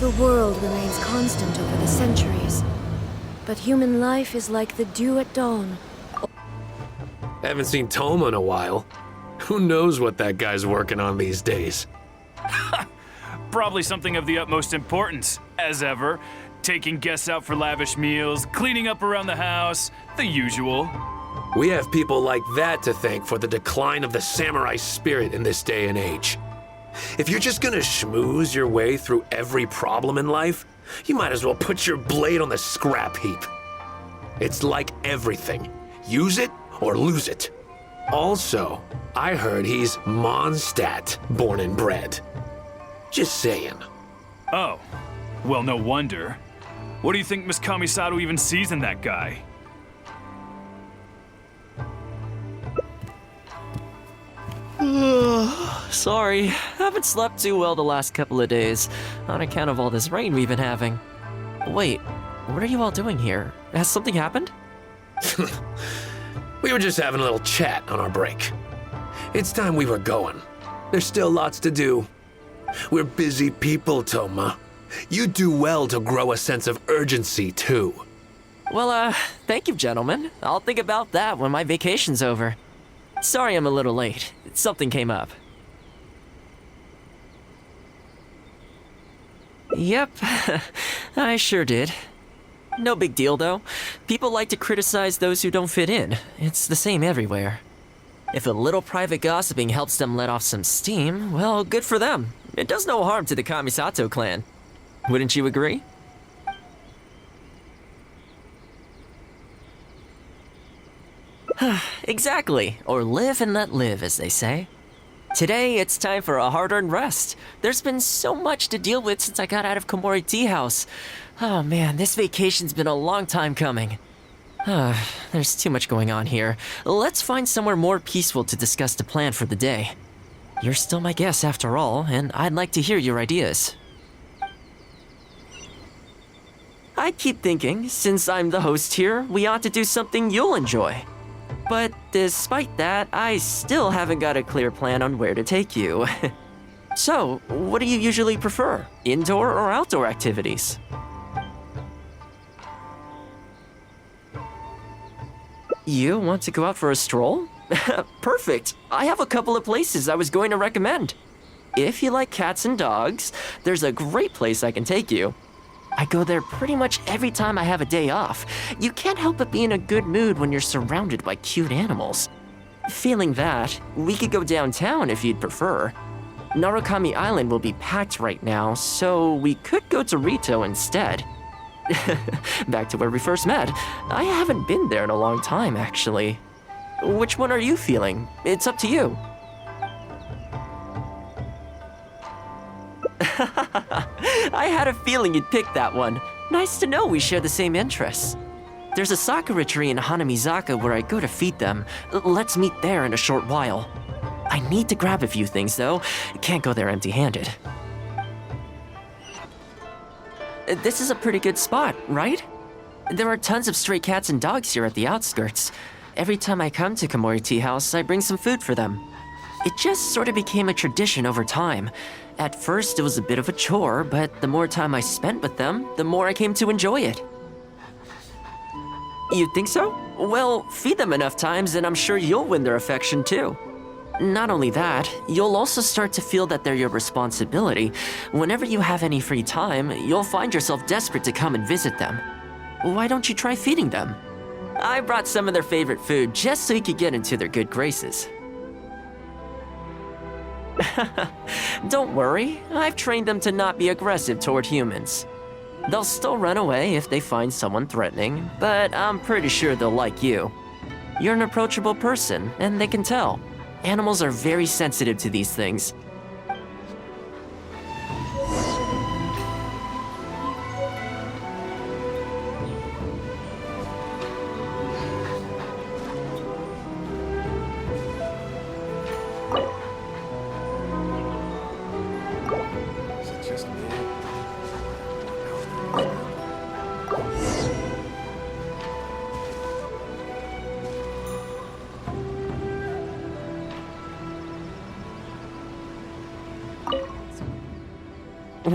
The world remains constant over the centuries, but human life is like the dew at dawn. Haven't seen Toma in a while. Who knows what that guy's working on these days? Probably something of the utmost importance, as ever. Taking guests out for lavish meals, cleaning up around the house, the usual. We have people like that to thank for the decline of the samurai spirit in this day and age. If you're just gonna schmooze your way through every problem in life, you might as well put your blade on the scrap heap. It's like everything. Use it or lose it. Also, I heard he's Mondstadt, born and bred. Just saying. Oh, well, no wonder. What do you think Miss Kamisato even sees in that guy? Sorry, haven't slept too well the last couple of days, on account of all this rain we've been having. Wait, what are you all doing here? Has something happened? We were just having a little chat on our break. It's time we were going. There's still lots to do. We're busy people, Toma. You do well to grow a sense of urgency, too. Well, thank you, gentlemen. I'll think about that when my vacation's over. Sorry I'm a little late. Something came up. Yep, I sure did. No big deal, though. People like to criticize those who don't fit in. It's the same everywhere. If a little private gossiping helps them let off some steam, well, good for them. It does no harm to the Kamisato clan. Wouldn't you agree? Exactly, or live and let live, as they say. Today, it's time for a hard-earned rest. There's been so much to deal with since I got out of Komori Tea House. Oh man, this vacation's been a long time coming. There's too much going on here. Let's find somewhere more peaceful to discuss the plan for the day. You're still my guest after all, and I'd like to hear your ideas. I keep thinking, since I'm the host here, we ought to do something you'll enjoy. But despite that, I still haven't got a clear plan on where to take you. So, what do you usually prefer? Indoor or outdoor activities? You want to go out for a stroll? Perfect! I have a couple of places I was going to recommend. If you like cats and dogs, there's a great place I can take you. I go there pretty much every time I have a day off. You can't help but be in a good mood when you're surrounded by cute animals. Feeling that, we could go downtown if you'd prefer. Narukami Island will be packed right now, so we could go to Rito instead. Back to where we first met. I haven't been there in a long time, actually. Which one are you feeling? It's up to you. I had a feeling you'd pick that one. Nice to know we share the same interests. There's a sakura tree in Hanamizaka where I go to feed them. Let's meet there in a short while. I need to grab a few things, though. Can't go there empty-handed. This is a pretty good spot, right? There are tons of stray cats and dogs here at the outskirts. Every time I come to Komori Tea House, I bring some food for them. It just sort of became a tradition over time. At first, it was a bit of a chore, but the more time I spent with them, the more I came to enjoy it. You think so? Well, feed them enough times and I'm sure you'll win their affection too. Not only that, you'll also start to feel that they're your responsibility. Whenever you have any free time, you'll find yourself desperate to come and visit them. Why don't you try feeding them? I brought some of their favorite food just so you could get into their good graces. Don't worry, I've trained them to not be aggressive toward humans. They'll still run away if they find someone threatening, but I'm pretty sure they'll like you. You're an approachable person, and they can tell. Animals are very sensitive to these things.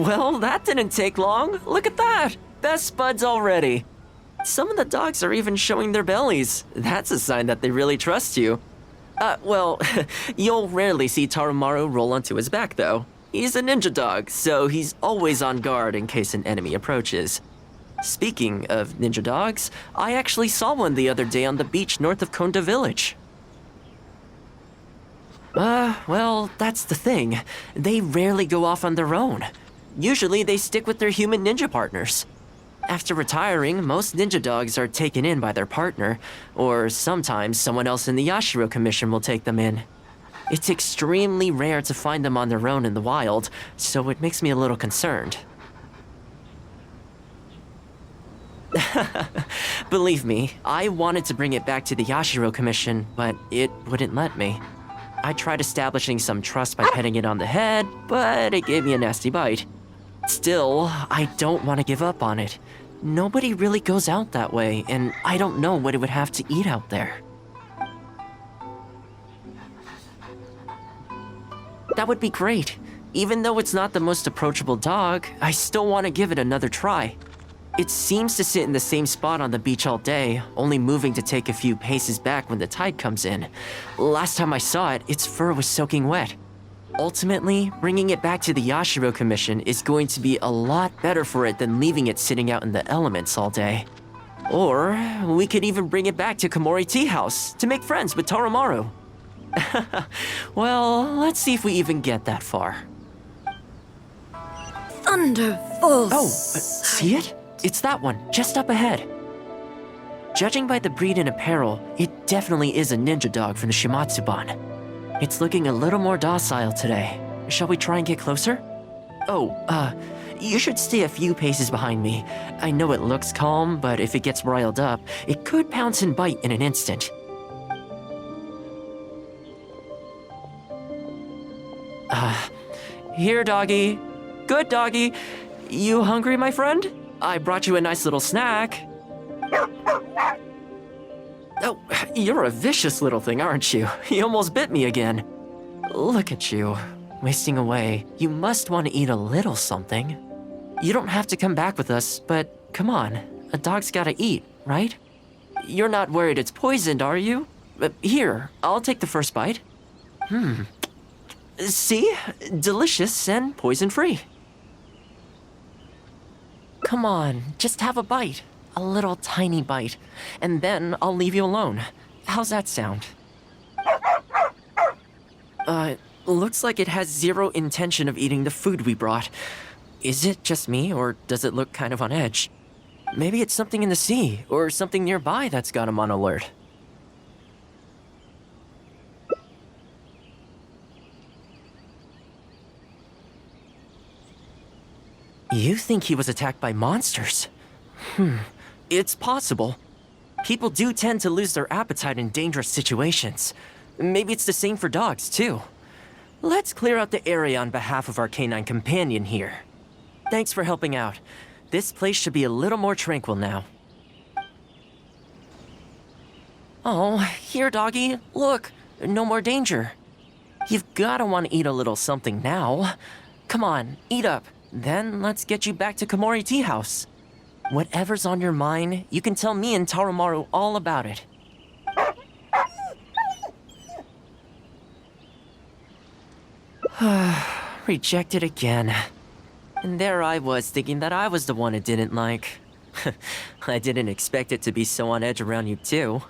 Well, that didn't take long. Look at that. Best buds already. Some of the dogs are even showing their bellies. That's a sign that they really trust you. Well, you'll rarely see Tarumaru roll onto his back, though. He's a ninja dog, so he's always on guard in case an enemy approaches. Speaking of ninja dogs, I actually saw one the other day on the beach north of Konda Village. Well, that's the thing. They rarely go off on their own. Usually they stick with their human ninja partners. After retiring, most ninja dogs are taken in by their partner, or sometimes someone else in the Yassiro Commission will take them in. It's extremely rare to find them on their own in the wild, so it makes me a little concerned. Believe me, I wanted to bring it back to the Yassiro Commission, but it wouldn't let me. I tried establishing some trust by petting it on the head, but it gave me a nasty bite. Still, I don't want to give up on it. Nobody really goes out that way, and I don't know what it would have to eat out there. That would be great. Even though it's not the most approachable dog, I still want to give it another try. It seems to sit in the same spot on the beach all day, only moving to take a few paces back when the tide comes in. Last time I saw it, its fur was soaking wet. Ultimately, bringing it back to the Yassiro Commission is going to be a lot better for it than leaving it sitting out in the elements all day. Or, we could even bring it back to Komori Tea House to make friends with Tarumaru. Well, let's see if we even get that far. Thunderbolts! Oh, see it? It's that one, just up ahead. Judging by the breed and apparel, it definitely is a ninja dog from the Shimatsuban. It's looking a little more docile today. Shall we try and get closer? Oh, you should stay a few paces behind me. I know it looks calm, but if it gets riled up, it could pounce and bite in an instant. Here, doggy. Good doggy. You hungry, my friend? I brought you a nice little snack. Oh, you're a vicious little thing, aren't you? You almost bit me again. Look at you, wasting away. You must want to eat a little something. You don't have to come back with us, but come on. A dog's gotta eat, right? You're not worried it's poisoned, are you? Here, I'll take the first bite. See? Delicious and poison-free. Come on, just have a bite. A little tiny bite. And then I'll leave you alone. How's that sound? Looks like it has zero intention of eating the food we brought. Is it just me, or does it look kind of on edge? Maybe it's something in the sea, or something nearby that's got him on alert. You think he was attacked by monsters? It's possible. People do tend to lose their appetite in dangerous situations. Maybe it's the same for dogs, too. Let's clear out the area on behalf of our canine companion here. Thanks for helping out. This place should be a little more tranquil now. Oh, here, doggy. Look, no more danger. You've gotta want to eat a little something now. Come on, eat up. Then let's get you back to Komori Tea House. Whatever's on your mind, you can tell me and Tarumaru all about it. Rejected again. And there I was thinking that I was the one it didn't like. I didn't expect it to be so on edge around you too.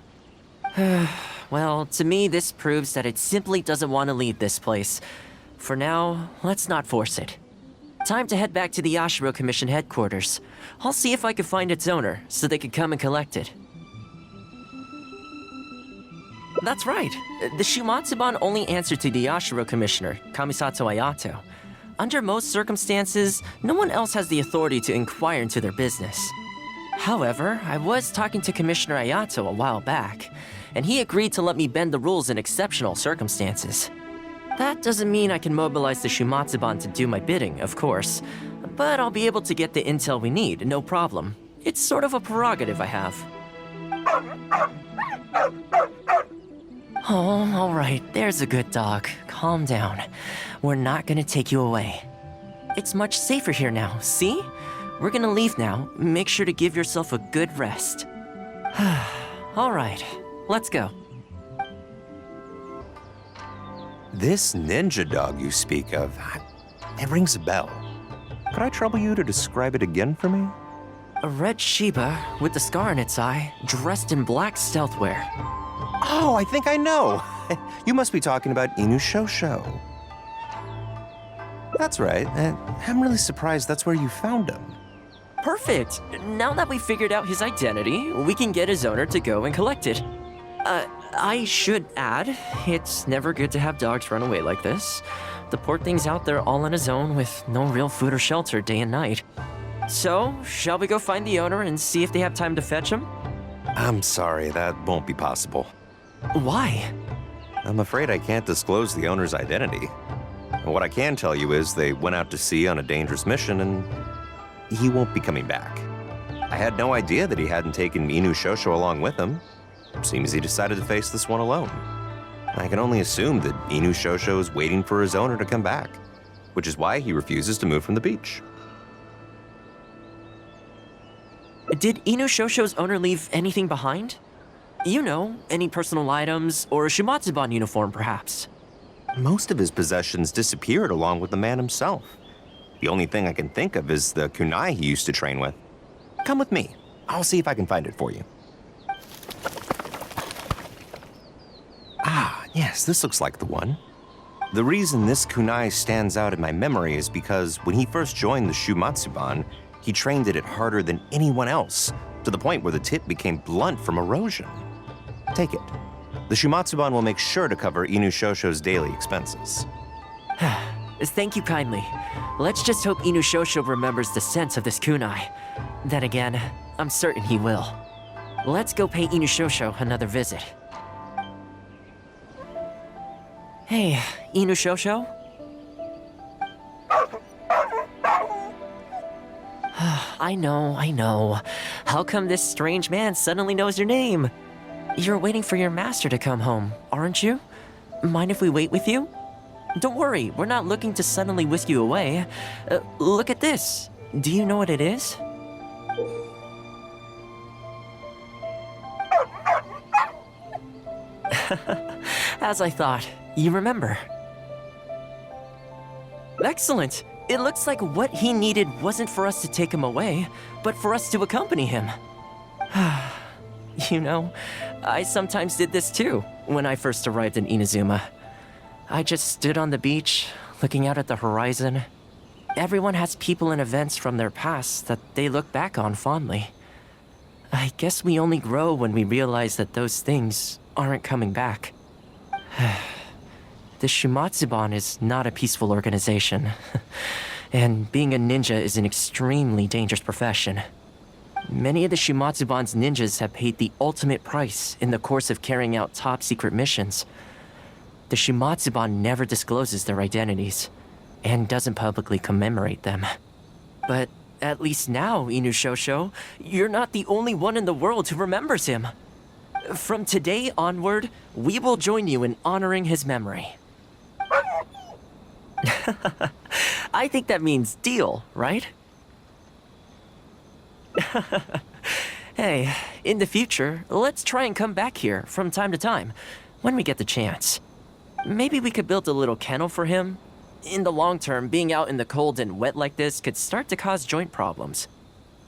Well, to me this proves that it simply doesn't want to leave this place. For now, let's not force it. Time to head back to the Yassiro Commission headquarters. I'll see if I can find its owner, so they can come and collect it. That's right. The Shimatsuban only answer to the Yassiro Commissioner, Kamisato Ayato. Under most circumstances, no one else has the authority to inquire into their business. However, I was talking to Commissioner Ayato a while back, and he agreed to let me bend the rules in exceptional circumstances. That doesn't mean I can mobilize the Shimatsuban to do my bidding, of course, but I'll be able to get the intel we need, no problem. It's sort of a prerogative I have. Oh, all right, there's a good dog. Calm down. We're not gonna take you away. It's much safer here now, see? We're gonna leave now. Make sure to give yourself a good rest. All right, let's go. This ninja dog you speak of, it rings a bell. Could I trouble you to describe it again for me? A red Shiba with a scar in its eye, dressed in black stealth wear. Oh, I think I know. You must be talking about Inu СёСё. That's right. I'm really surprised that's where you found him. Perfect. Now that we figured out his identity, we can get his owner to go and collect it. I should add, it's never good to have dogs run away like this. The poor thing's out there all on his own with no real food or shelter day and night. So, shall we go find the owner and see if they have time to fetch him? I'm sorry, that won't be possible. Why? I'm afraid I can't disclose the owner's identity. What I can tell you is they went out to sea on a dangerous mission and he won't be coming back. I had no idea that he hadn't taken Inu СёСё along with him. Seems he decided to face this one alone. I can only assume that Inu СёСё is waiting for his owner to come back, which is why he refuses to move from the beach. Did Inu СёСё's owner leave anything behind? You know, any personal items or a Shimatsuban uniform, perhaps? Most of his possessions disappeared along with the man himself. The only thing I can think of is the kunai he used to train with. Come with me. I'll see if I can find it for you. Ah, yes, this looks like the one. The reason this kunai stands out in my memory is because when he first joined the Shumatsuban, he trained it harder than anyone else, to the point where the tip became blunt from erosion. Take it. The Shumatsuban will make sure to cover Inu СёСё's daily expenses. Thank you kindly. Let's just hope Inu СёСё remembers the sense of this kunai. Then again, I'm certain he will. Let's go pay Inu СёСё another visit. Hey, Inu СёСё? I know. How come this strange man suddenly knows your name? You're waiting for your master to come home, aren't you? Mind if we wait with you? Don't worry, we're not looking to suddenly whisk you away. Look at this. Do you know what it is? As I thought, you remember. Excellent. It looks like what he needed wasn't for us to take him away, but for us to accompany him. You know, I sometimes did this too, when I first arrived in Inazuma. I just stood on the beach, looking out at the horizon. Everyone has people and events from their past that they look back on fondly. I guess we only grow when we realize that those things aren't coming back. The Shumatsuban is not a peaceful organization, and being a ninja is an extremely dangerous profession. Many of the Shumatsuban's ninjas have paid the ultimate price in the course of carrying out top-secret missions. The Shumatsuban never discloses their identities, and doesn't publicly commemorate them. But at least now, Inu СёСё, you're not the only one in the world who remembers him. From today onward, we will join you in honoring his memory. I think that means deal, right? Hey, in the future, let's try and come back here from time to time, when we get the chance. Maybe we could build a little kennel for him. In the long term, being out in the cold and wet like this could start to cause joint problems.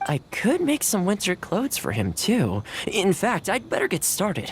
I could make some winter clothes for him too. In fact, I'd better get started.